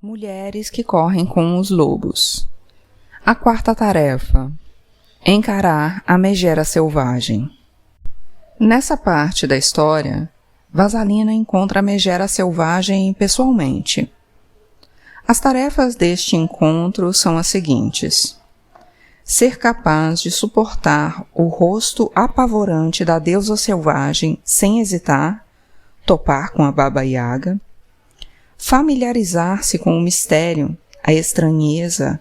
Mulheres que correm com os lobos. A quarta tarefa: encarar a megera selvagem. Nessa parte da história, Vasalina encontra a megera selvagem pessoalmente. As tarefas deste encontro são as seguintes: ser capaz de suportar o rosto apavorante da deusa selvagem sem hesitar, topar com a Baba Yaga, familiarizar-se com o mistério, a estranheza,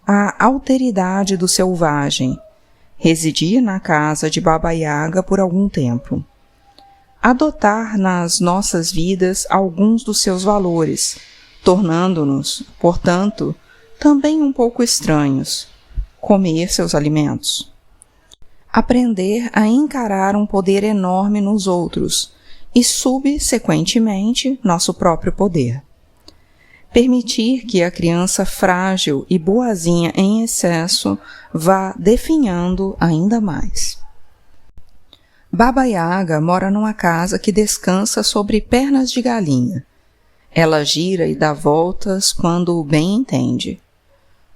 a alteridade do selvagem, residir na casa de Baba Yaga por algum tempo, adotar nas nossas vidas alguns dos seus valores, tornando-nos, portanto, também um pouco estranhos, comer seus alimentos, aprender a encarar um poder enorme nos outros e, subsequentemente, nosso próprio poder. Permitir que a criança frágil e boazinha em excesso vá definhando ainda mais. Baba Yaga mora numa casa que descansa sobre pernas de galinha. Ela gira e dá voltas quando bem entende.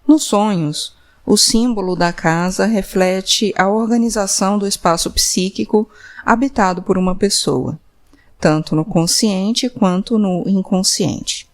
Nos sonhos, o símbolo da casa reflete a organização do espaço psíquico habitado por uma pessoa, tanto no consciente quanto no inconsciente.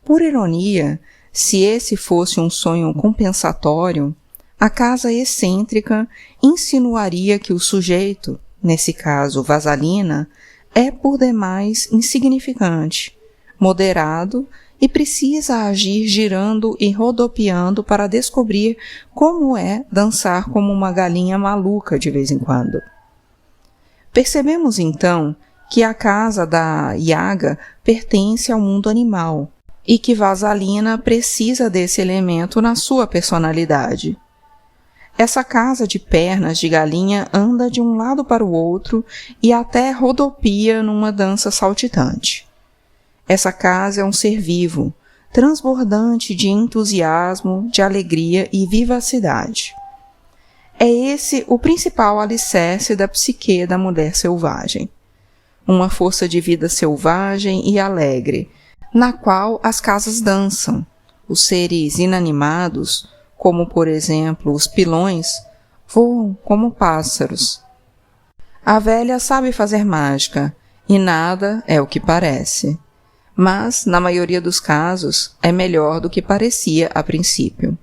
Por ironia, se esse fosse um sonho compensatório, a casa excêntrica insinuaria que o sujeito, nesse caso Vasalina, é por demais insignificante, moderado e precisa agir girando e rodopiando para descobrir como é dançar como uma galinha maluca de vez em quando. Percebemos então que a casa da Yaga pertence ao mundo animal e que Vasalina precisa desse elemento na sua personalidade. Essa casa de pernas de galinha anda de um lado para o outro e até rodopia numa dança saltitante. Essa casa é um ser vivo, transbordante de entusiasmo, de alegria e vivacidade. É esse o principal alicerce da psique da mulher selvagem. Uma força de vida selvagem e alegre, na qual as casas dançam. Os seres inanimados, como por exemplo os pilões, voam como pássaros. A velha sabe fazer mágica, e nada é o que parece. Mas, na maioria dos casos, é melhor do que parecia a princípio.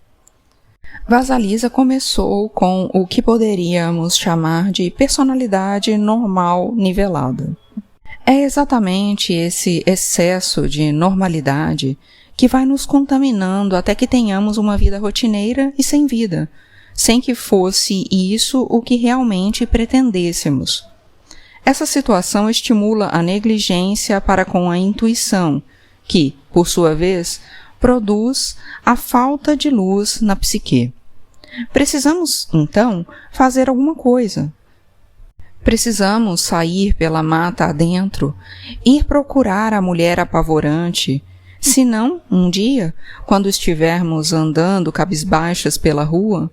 Vasalisa começou com o que poderíamos chamar de personalidade normal nivelada. É exatamente esse excesso de normalidade que vai nos contaminando até que tenhamos uma vida rotineira e sem vida, sem que fosse isso o que realmente pretendêssemos. Essa situação estimula a negligência para com a intuição, que, por sua vez, produz a falta de luz na psique. Precisamos, então, fazer alguma coisa. Precisamos sair pela mata adentro, ir procurar a mulher apavorante, senão, um dia, quando estivermos andando cabisbaixas pela rua,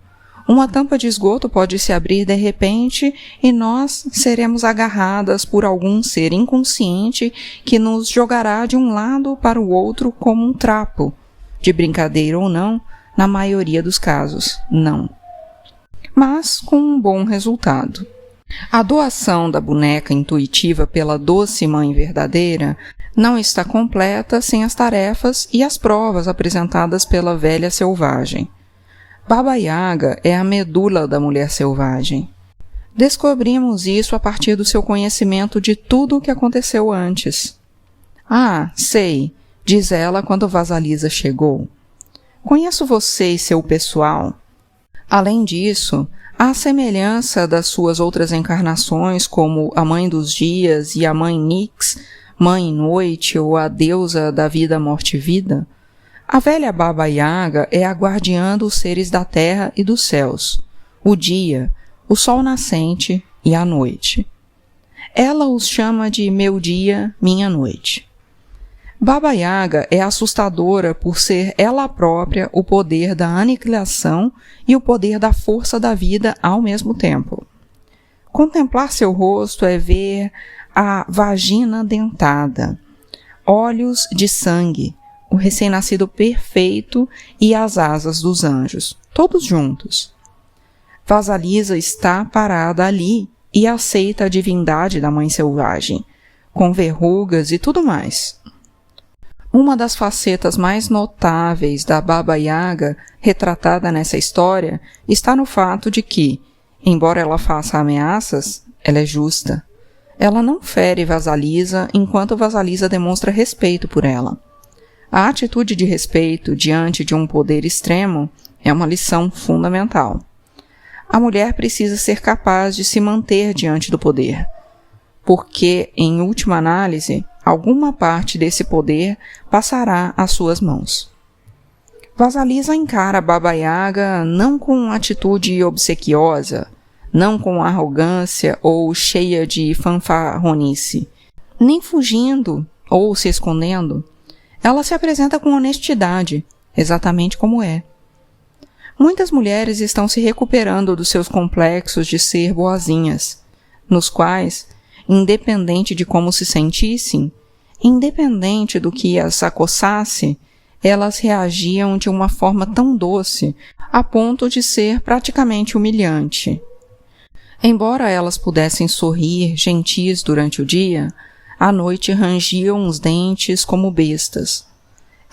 uma tampa de esgoto pode se abrir de repente e nós seremos agarradas por algum ser inconsciente que nos jogará de um lado para o outro como um trapo. De brincadeira ou não, na maioria dos casos, não. Mas com um bom resultado. A doação da boneca intuitiva pela doce mãe verdadeira não está completa sem as tarefas e as provas apresentadas pela velha selvagem. Baba Yaga é a medula da mulher selvagem. Descobrimos isso a partir do seu conhecimento de tudo o que aconteceu antes. Ah, sei, diz ela quando Vasalisa chegou. Conheço você e seu pessoal. Além disso, à semelhança das suas outras encarnações, como a Mãe dos Dias e a Mãe Nix, Mãe Noite ou a deusa da vida, morte e vida, a velha Baba Yaga é a guardiã dos seres da terra e dos céus, o dia, o sol nascente e a noite. Ela os chama de meu dia, minha noite. Baba Yaga é assustadora por ser ela própria o poder da aniquilação e o poder da força da vida ao mesmo tempo. Contemplar seu rosto é ver a vagina dentada, olhos de sangue, o recém-nascido perfeito e as asas dos anjos, todos juntos. Vasalisa está parada ali e aceita a divindade da mãe selvagem, com verrugas e tudo mais. Uma das facetas mais notáveis da Baba Yaga retratada nessa história está no fato de que, embora ela faça ameaças, ela é justa. Ela não fere Vasalisa enquanto Vasalisa demonstra respeito por ela. A atitude de respeito diante de um poder extremo é uma lição fundamental. A mulher precisa ser capaz de se manter diante do poder, porque, em última análise, alguma parte desse poder passará às suas mãos. Vasalisa encara Baba Yaga não com atitude obsequiosa, não com arrogância ou cheia de fanfarronice, nem fugindo ou se escondendo. Ela se apresenta com honestidade, exatamente como é. Muitas mulheres estão se recuperando dos seus complexos de ser boazinhas, nos quais, independente de como se sentissem, independente do que as acossasse, elas reagiam de uma forma tão doce a ponto de ser praticamente humilhante. Embora elas pudessem sorrir gentis durante o dia, à noite rangiam os dentes como bestas.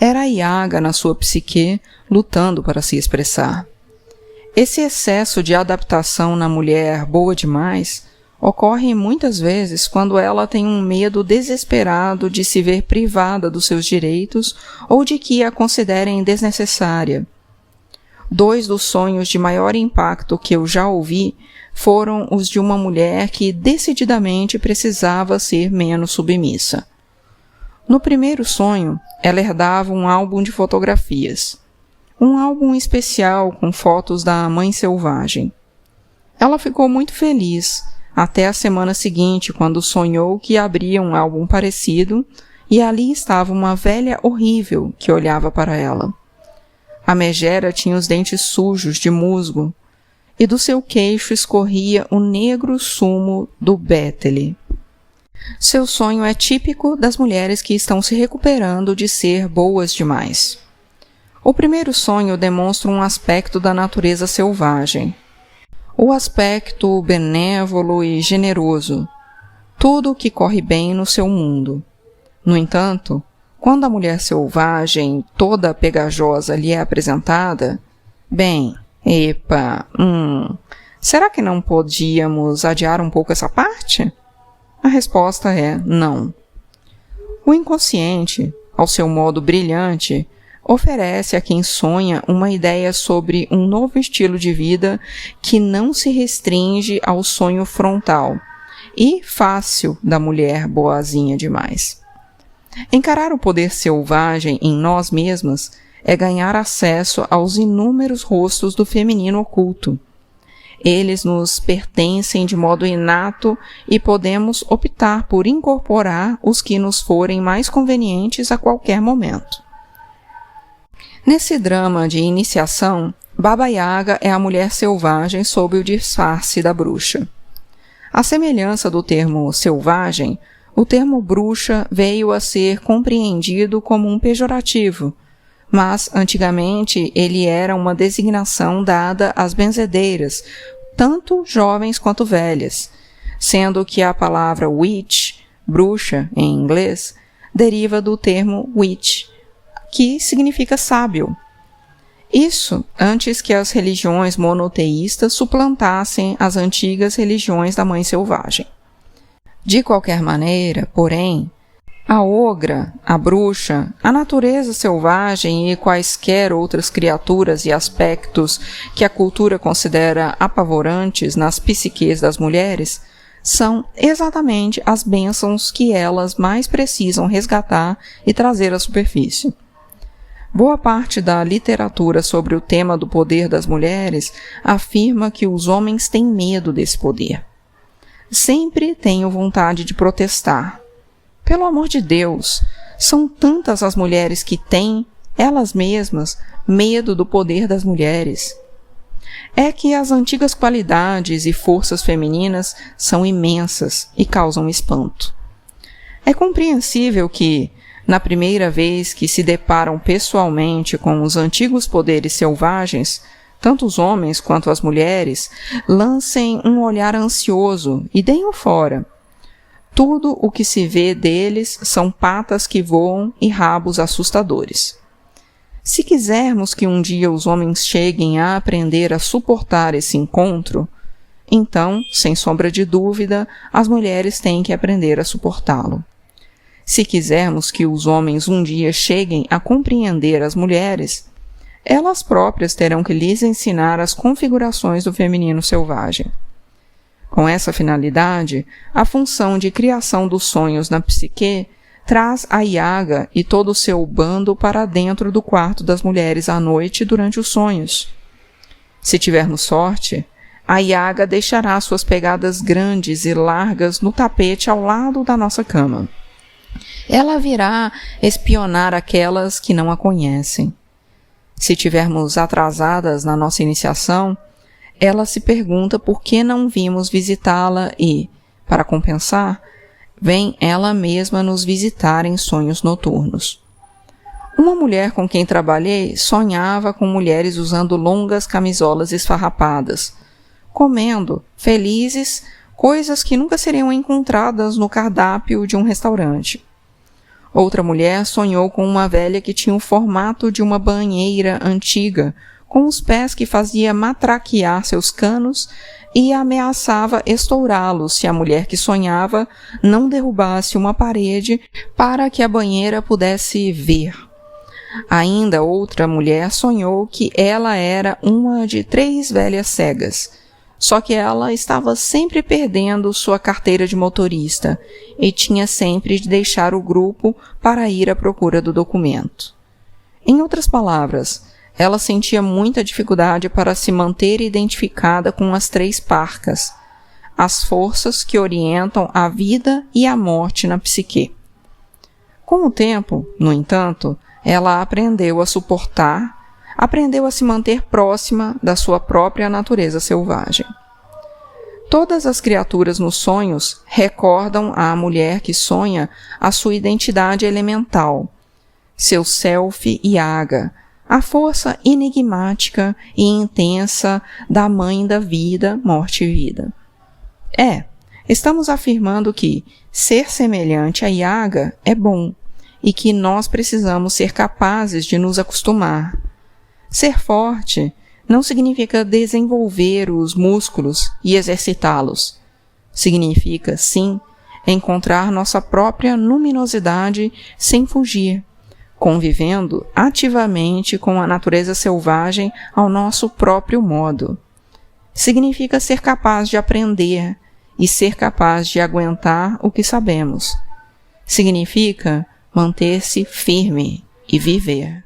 Era a Yaga na sua psique lutando para se expressar. Esse excesso de adaptação na mulher boa demais ocorre muitas vezes quando ela tem um medo desesperado de se ver privada dos seus direitos ou de que a considerem desnecessária. 2 dos sonhos de maior impacto que eu já ouvi foram os de uma mulher que decididamente precisava ser menos submissa. No primeiro sonho, ela herdava um álbum de fotografias. Um álbum especial com fotos da mãe selvagem. Ela ficou muito feliz até a semana seguinte, quando sonhou que abria um álbum parecido e ali estava uma velha horrível que olhava para ela. A megera tinha os dentes sujos de musgo e do seu queixo escorria o negro sumo do bétele. Seu sonho é típico das mulheres que estão se recuperando de ser boas demais. O primeiro sonho demonstra um aspecto da natureza selvagem. O aspecto benévolo e generoso. Tudo o que corre bem no seu mundo. No entanto, quando a mulher selvagem, toda pegajosa, lhe é apresentada, bem, será que não podíamos adiar um pouco essa parte? A resposta é não. O inconsciente, ao seu modo brilhante, oferece a quem sonha uma ideia sobre um novo estilo de vida que não se restringe ao sonho frontal e fácil da mulher boazinha demais. Encarar o poder selvagem em nós mesmas é ganhar acesso aos inúmeros rostos do feminino oculto. Eles nos pertencem de modo inato e podemos optar por incorporar os que nos forem mais convenientes a qualquer momento. Nesse drama de iniciação, Baba Yaga é a mulher selvagem sob o disfarce da bruxa. À semelhança do termo selvagem, o termo bruxa veio a ser compreendido como um pejorativo, mas antigamente ele era uma designação dada às benzedeiras, tanto jovens quanto velhas, sendo que a palavra witch, bruxa em inglês, deriva do termo witch, que significa sábio. Isso antes que as religiões monoteístas suplantassem as antigas religiões da mãe selvagem. De qualquer maneira, porém, a ogra, a bruxa, a natureza selvagem e quaisquer outras criaturas e aspectos que a cultura considera apavorantes nas psiques das mulheres são exatamente as bênçãos que elas mais precisam resgatar e trazer à superfície. Boa parte da literatura sobre o tema do poder das mulheres afirma que os homens têm medo desse poder. Sempre tenho vontade de protestar. Pelo amor de Deus, são tantas as mulheres que têm, elas mesmas, medo do poder das mulheres. É que as antigas qualidades e forças femininas são imensas e causam espanto. É compreensível que, na primeira vez que se deparam pessoalmente com os antigos poderes selvagens, tanto os homens quanto as mulheres, lancem um olhar ansioso e deem-o fora. Tudo o que se vê deles são patas que voam e rabos assustadores. Se quisermos que um dia os homens cheguem a aprender a suportar esse encontro, então, sem sombra de dúvida, as mulheres têm que aprender a suportá-lo. Se quisermos que os homens um dia cheguem a compreender as mulheres, elas próprias terão que lhes ensinar as configurações do feminino selvagem. Com essa finalidade, a função de criação dos sonhos na psique traz a Yaga e todo o seu bando para dentro do quarto das mulheres à noite durante os sonhos. Se tivermos sorte, a Yaga deixará suas pegadas grandes e largas no tapete ao lado da nossa cama. Ela virá espionar aquelas que não a conhecem. Se tivermos atrasadas na nossa iniciação, ela se pergunta por que não vimos visitá-la e, para compensar, vem ela mesma nos visitar em sonhos noturnos. Uma mulher com quem trabalhei sonhava com mulheres usando longas camisolas esfarrapadas, comendo, felizes, coisas que nunca seriam encontradas no cardápio de um restaurante. Outra mulher sonhou com uma velha que tinha o formato de uma banheira antiga, com os pés que fazia matraquear seus canos e ameaçava estourá-los se a mulher que sonhava não derrubasse uma parede para que a banheira pudesse ver. Ainda outra mulher sonhou que ela era uma de 3 velhas cegas, só que ela estava sempre perdendo sua carteira de motorista e tinha sempre de deixar o grupo para ir à procura do documento. Em outras palavras, ela sentia muita dificuldade para se manter identificada com as 3 parcas, as forças que orientam a vida e a morte na psique. Com o tempo, no entanto, ela aprendeu a suportar, aprendeu a se manter próxima da sua própria natureza selvagem. Todas as criaturas nos sonhos recordam à mulher que sonha a sua identidade elemental, seu self Yaga, a força enigmática e intensa da mãe da vida, morte e vida. Estamos afirmando que ser semelhante a Yaga é bom e que nós precisamos ser capazes de nos acostumar. Ser forte não significa desenvolver os músculos e exercitá-los. Significa, sim, encontrar nossa própria luminosidade sem fugir, convivendo ativamente com a natureza selvagem ao nosso próprio modo. Significa ser capaz de aprender e ser capaz de aguentar o que sabemos. Significa manter-se firme e viver.